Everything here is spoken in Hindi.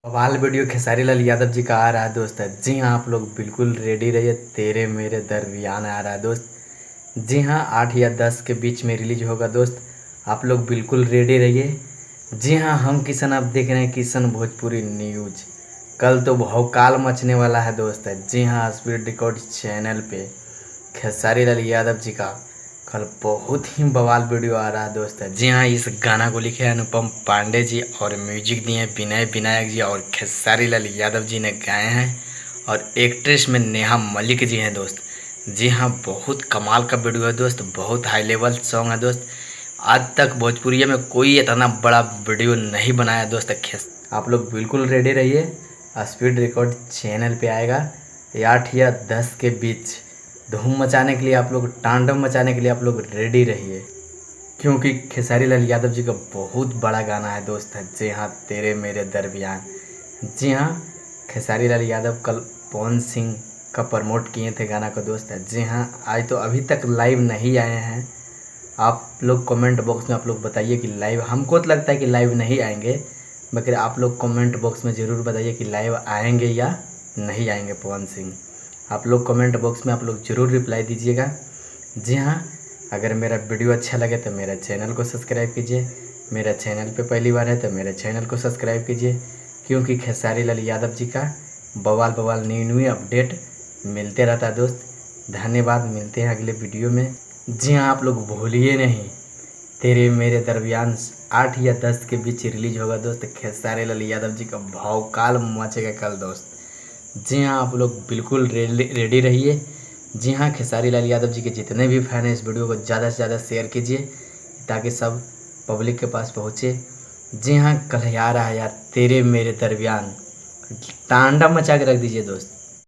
बवाल वीडियो खेसारी लाल यादव जी का आ रहा है दोस्त। जी हाँ, आप लोग बिल्कुल रेडी रहिए। तेरे मेरे दरमियान आ रहा है दोस्त। जी हाँ, 8 या 10 के बीच में रिलीज होगा दोस्त। आप लोग बिल्कुल रेडी रहिए। जी हाँ, हम किशन आप देख रहे हैं किशन भोजपुरी न्यूज। कल तो भौकाल मचने वाला है दोस्त। जी हाँ, स्पीड रिकॉर्ड चैनल पे खेसारी लाल यादव जी का कल बहुत ही बवाल वीडियो आ रहा है दोस्त। जी हाँ, इस गाना को लिखे हैं अनुपम पांडे जी और म्यूजिक दिए विनय विनायक जी और खेसारी लाल यादव जी ने गाए हैं और एक्ट्रेस में नेहा मलिक जी हैं दोस्त। जी हाँ, बहुत कमाल का वीडियो है दोस्त, बहुत हाई लेवल सॉन्ग है दोस्त। आज तक भोजपुरिया में कोई इतना बड़ा वीडियो नहीं बनाया दोस्त। खेस आप लोग बिल्कुल रेडी रहिए। स्पीड रिकॉर्ड चैनल पे आएगा 8 या 10 के बीच। धूम मचाने के लिए आप लोग, तांडव मचाने के लिए आप लोग रेडी रहिए, क्योंकि खेसारी लाल यादव जी का बहुत बड़ा गाना है दोस्त। जी हाँ, तेरे मेरे दरमियान। जी हाँ, खेसारी लाल यादव कल पवन सिंह का प्रमोट किए थे गाना को दोस्त। जी हाँ, आज तो अभी तक लाइव नहीं आए हैं। आप लोग कमेंट बॉक्स में आप लोग बताइए कि लाइव, हमको तो लगता है कि लाइव नहीं आएंगे, मगर आप लोग कमेंट बॉक्स में ज़रूर बताइए कि लाइव आएंगे या नहीं आएंगे पवन सिंह। आप लोग कमेंट बॉक्स में आप लोग ज़रूर रिप्लाई दीजिएगा। जी हाँ, अगर मेरा वीडियो अच्छा लगे तो मेरा चैनल को सब्सक्राइब कीजिए। मेरा चैनल पे पहली बार है तो मेरे चैनल को सब्सक्राइब कीजिए, क्योंकि खेसारी लाल यादव जी का बवाल बवाल न्यू अपडेट मिलते रहता है दोस्त। धन्यवाद, मिलते हैं अगले वीडियो में। जी हाँ, आप लोग भूलिए नहीं, तेरे मेरे दरमियान 8 या 10 के बीच रिलीज होगा दोस्त। खेसारी लाल यादव जी का भौकाल मचेगा कल दोस्त। जी हाँ, आप लोग बिल्कुल रेडी रहिए। जी हाँ, खेसारी लाल यादव जी के जितने भी फैन हैं इस वीडियो को ज़्यादा से ज़्यादा शेयर कीजिए, ताकि सब पब्लिक के पास पहुँचे। जी हाँ, कल आ रहा है यार तेरे मेरे दरमियान, तांडव मचा के रख दीजिए दोस्त।